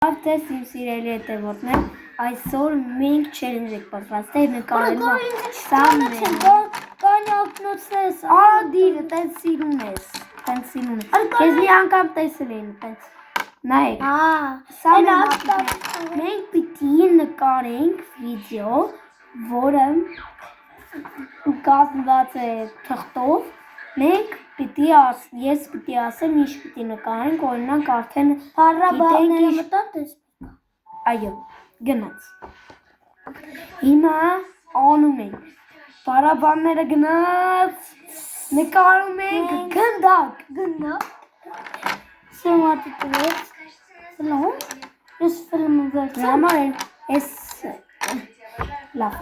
Ձեզ իմ սիրելի հետևորդներ, այսօր մենք չելենջ եք պատրաստել նկարելու կանյակնոցներս ադիրը, տենց սիրուն ես, ես մի անգամ տեսել էին, տենց նայեք, մենք պիտի նկարենք վիդեո, որը կազմված է թղթով, մենք ես պիտի ասեմ ինչ պիտի նկարենք, օրինակ արդեն Փառաբանները մտան տեսնենք։ Այո, գնաց։ Հիմա անում ենք, փառաբանները գնաց, նկարում ենք գնդակ։ Սոմատի տվեց, սլում, ես ֆիլմը վերցեմ։ Համար ես լավ։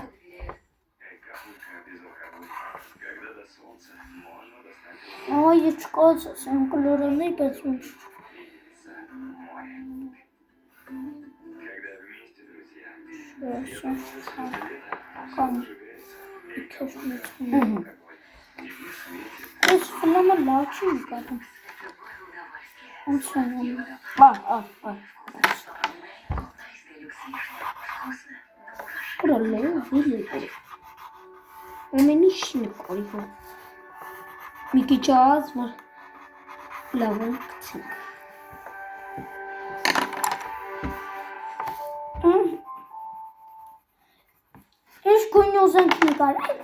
Ой, ես չկացեմ կլորոներ, բայց ոնց։ Ես ֆիլմը լավ չի նկարում։ Ոնց եմ Պրոլեյ, վիլի։ Ամեն ինչ նկարի հո։ Մի քիչ ազ, որ լավ են կցենք։ Ես գույնոզ ենք նկարել,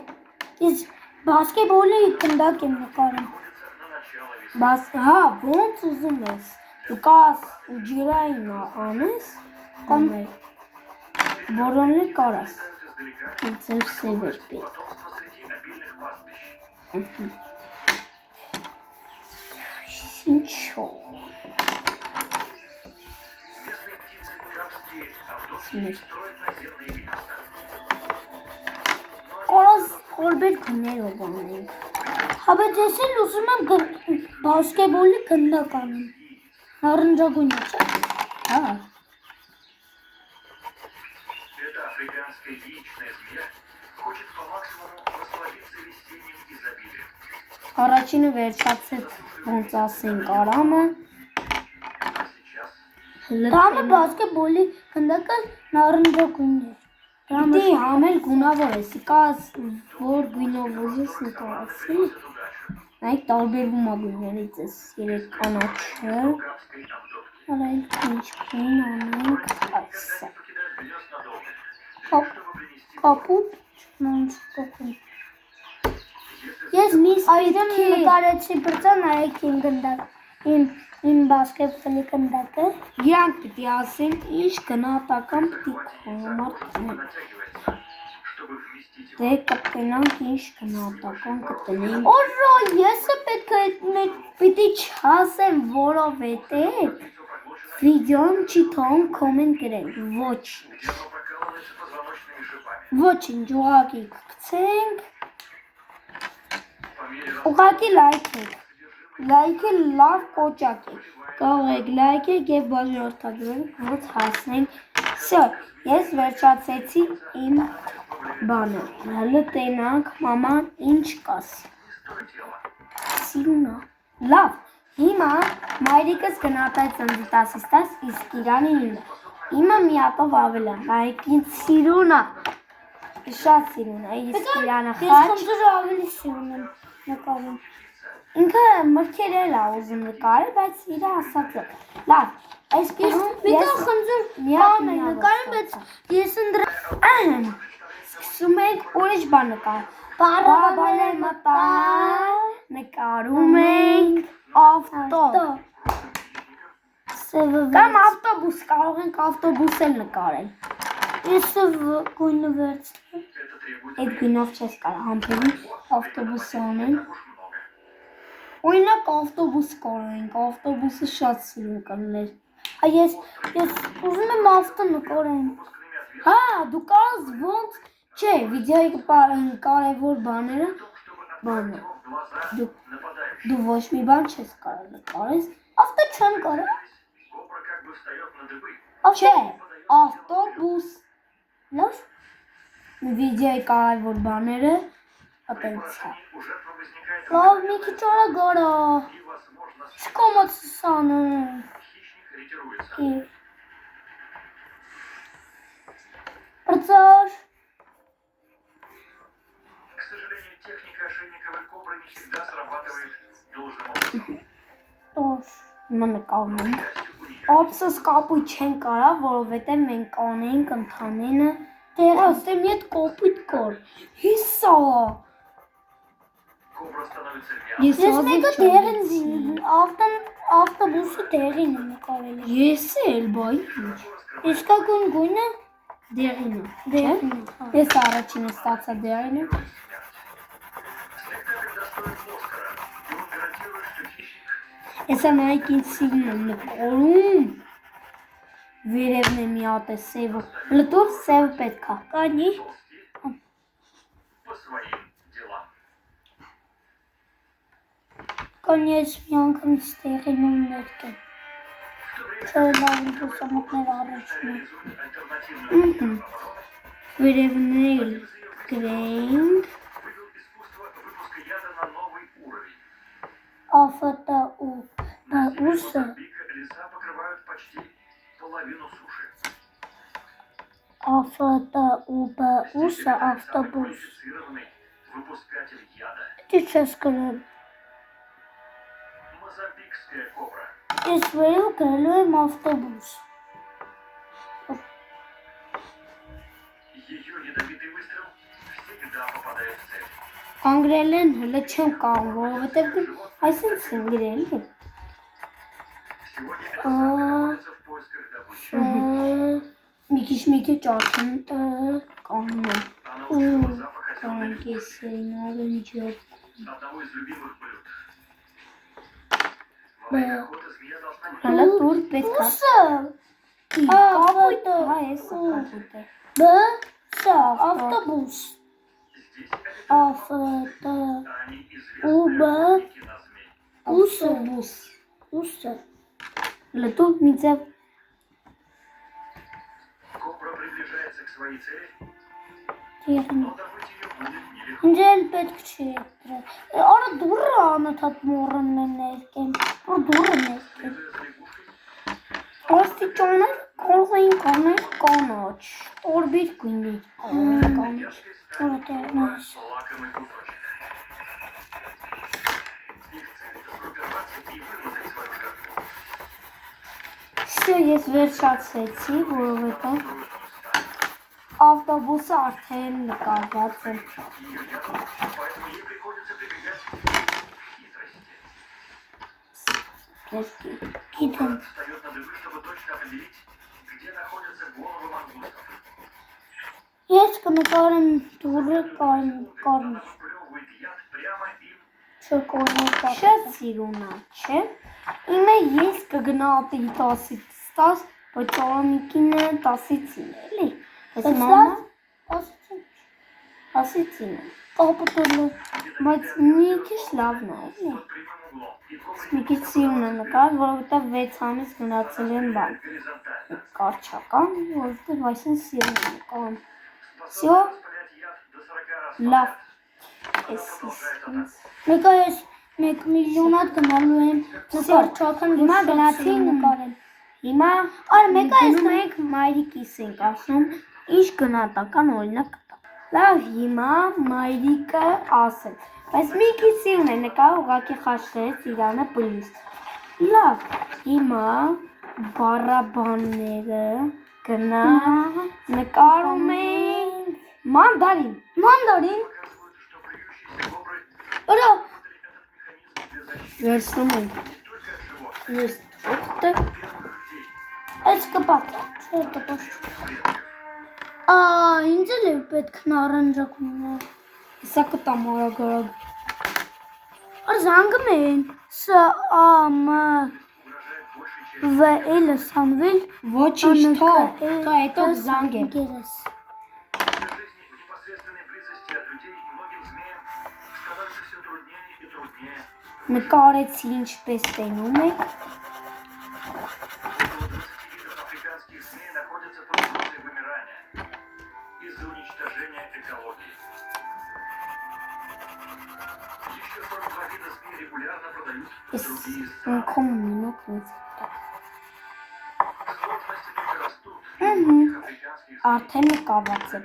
ես բասկետբոլի գնդակ եմ նկարում։ Հա, ոնց ուզում ես, դու կաս ջիրային անես, կամ որոնը կարաս, ձեր սևեր պետք։ Ինչո՞։ Կարաս խորբեր գներով անենք։ Հա, բայց ես էլ ուզում եմ բասկետբոլի գնդակ անեմ։ Նարնջագույն է, չէ՞։ Հա։ Эта африканская яичная змея хочет по максимуму насладиться весенним изобилием. Առաջինը վերջացեց ոնց ասենք արամը։ Դամը բասկետբոլի գնդակը նարնջագույն է։ Դի համել գունավոր ես, կաս որ գույնով ուզես նկարասի։ Նայք տարբերվում է գույներից ես երեք կանաչը։ Արայլ ինչ գույն անենք այսը։ Կապուտ նոնց կոկուն։ Ես այդեմ նկարեցի բրծա նայեք իմ գնդակ, իմ բասկետբոլի գնդակը։ Իրանք պիտի ասեն ինչ գնահատական պիտի համար կնենք։ Դե կտնանք ինչ գնահատական կտնենք։ Օրո, եսը պետք է Պիտի չասեմ, որովհետև վիդեոն չի թողում կոմենտ գրել, ոչինչ, ուղղակի կգցենք, ուղղակի լայքը լավ կոճակ է, կարող եք լայքեք և բաժանորդագրել, ոնց հասնենք, ես վերջացեցի իմ բանը, հլը տենանք, մաման ինչ կասի, սիրունա, լավ, հիմա մայրիկս գնատայ ծնձի 10-ից 10, իսկ իրանի 9, իմը մի հատով ավելան, նայք ինձ սիրունա, շատ սիրուն է, իսկ իրանը խաչ, ես խնդրը ավելի սիրուն եմ նկարում, ինքը մրքերել է ուզում նկարել, բայց իրա ասացը, լավ, այսպես միտա խնդրը բան է նկարում, բայց ես ընդրեմ, սկսում ենք ուրիշ բան նկարել, պարաբաներ մտան, նկարում ենք ավտո, կամ ավտոբուս, կարող ենք ավտոբուս էլ նկարել, ես գույնը վերցնեմ, այդ գույնով չես կարա համպերի ավտոբուս անեն, օրինակ ավտոբուս կարենք, ավտոբուսը շատ սիրուն կլներ, ես ուզում եմ ավտո նկարեմ, հա, դու կարաս ոնց, չէ, վիդեոյի կարևոր բաները, դու ոչ մի բան չես կարա նկարես, ավտո չեմ կարա, չէ, ավտոբուս, լավ, վիդեոյի կարևոր բաները, ատենց հա, լավ, մի քիչ արագ արա, չկոմաց սանը, Բրծար։ К сожалению, техника ошейниковой кобры не всегда срабатывает должным образом. Տոր։ Հիմա նկարում եմ։ К счастью, у нее Ապսս կապույտ չեն կարա, որովհետև մենք կանեինք ընդհանենը։ Դեր Ոստե մի հատ կապույտ կար։ Հիսա։ кобра становится Ես Ես ազատ մեկը չեմ դերին լսել։ ավտոբուսը դերին եմ նկարել։ Ես էլ, բայ ինչ։ Իսկական գույնը Դերինը։ դերին է։ Ես առաջինը ստացա դերինը։ смерть. Спектакль достоин Оскара, и он гарантирует, что хищник Ես անայք ինձ սիրում եմ նկարում։ Վերևն է մի հատ է սևը։ Լտով սև պետք է։ Կանի։ ползти по своим делам. Կան ես մի անգամ ստեղին ու ներկեմ։ В то время Չէ լավ լուսամուտներ առաջին։ реализует альтернативную оборону, Վերևն էլ գրեինք։ вывел искусство выпуска яда на новый уровень. Աֆտը ու բուսը Мозамбика леса покрывают почти половину суши. աֆտը ու բուսը Здесь обитает самый ավտոբուս։ квалифицированный выпускатель яда. Դի չես գրել։ Мозамбикская кобра. Ես վերև գրելու եմ ավտոբուս։ Ее ядовитый выстрел всегда попадает в цель. Անգրել են հələ չեմ կարող, որովհետև այսինչ եմ գրել։ Сегодня эта самка находится в поисках добычи. Մի քիչ ջարդում կանում եմ։ Она учуяла запах озерной Անկեսային արնջոկ։ одного из любимых блюд. Во время охоты змея должна не Հələ դուր պետք է։ Բուսը Կապույտ, հա, ես կապույտ է։ բուսը ավտոբուս։ здесь Աֆտը они Уба. известны на змей. Ուսոբուս։ բուսը Լտով մի ձև Кобра приближается к своей цели, դերին։ но добыть ее будет нелегко. Ինձ էլ պետք չի դրա։ Արա դուրը անընդհատ մոռան եմ ներկեմ։ Որ դուրը ներկեմ։ Следуя за лягушкой, աստիճաններ կարող էին կանել կանաչ, օրբիր գույնի կանաչ։ тяжкой Որը стали դերնես։ лакомый кусочек. Их цель сгруппироваться и вымотать свою жертву. Всё, ես վերջացրեցի, որովհետև ավտոբուսը արդեն նկարված է։ Ее яд, поэтому ей приходится прибегать к хитрости. Գիտեմ։ Встает на дыбы, чтобы точно определить, где находятся головы мангустов. Ես կնկարեմ դուրը կան Она выплевывает яд прямо им. չկորնոկա։ Շատ սիրունա, չէ։ Իմը ես կգնահատեի 10-ից 10, բայց Արամիկինը 10-ից 9, էլի։ Ես մամա ասեցի 10-ից 9։ կապտոլը Բայց մի քիչ լավն է, էլի։ Под прямым углом. И кобра Մի քիչ սիրուն է նկարել, որովհետև 6 ամիս գնացել են բան։ горизонтально. Կարճական, որովհետև այսին սիրուն է նկարում։ Способна распылять яд до 40 раз Լավ։ подряд. Էս իսկին։ մեկը ես 1 միլիոնատ գնալու եմ նկարչական Հիմա գնացին նկարել։ Հիմա Այ մեկը այս գնում ենք մայրիկիս ենք ասում, ինչ գնահատական օրինակ կտա։ Լավ, հիմա մայրիկը ասել, բայց մի քիչ սիրուն է նկար ուղղակի խաշտեց իրանը պլյուս։ Լավ, հիմա բառաբանները գնա նկարում ենք մանդարին։ Մանդարին Указывает, что Ո՞րա прыгающий с коброй Վերցնում ենք не только от животных, ես ուխտը, первых людей, այս կպատ։ Չէ կպատ։ Ինձ էլ է պետք նարնջակունը։ հեսա կտամ արագ-արագ։ Զանգում են ՍԱՄ угрожает большей части. ՎԼ սանվել Ոչինչ, թող, հետո զանգ է։ գերես։ Для жизни в непосредственной близости от людей многим змеям становится все труднее и труднее. Նկարեցի ինչպես տենում եք։ Около 20 видов африканских змей находятся под угрозой вымирания из-за уничтожения экологии. Еще 42 вида змей регулярно продают в Ես другие страны. ինքոմ մինոք ինձ տա։ Сложности только растут. В многих африканских արդեն կաված է։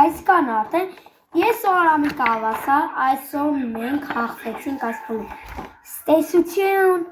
Այսքան արդեն ես ու Արամիկը հավասար այսօր մենք հաղթեցինք այս փուլում։ Ստեսություն։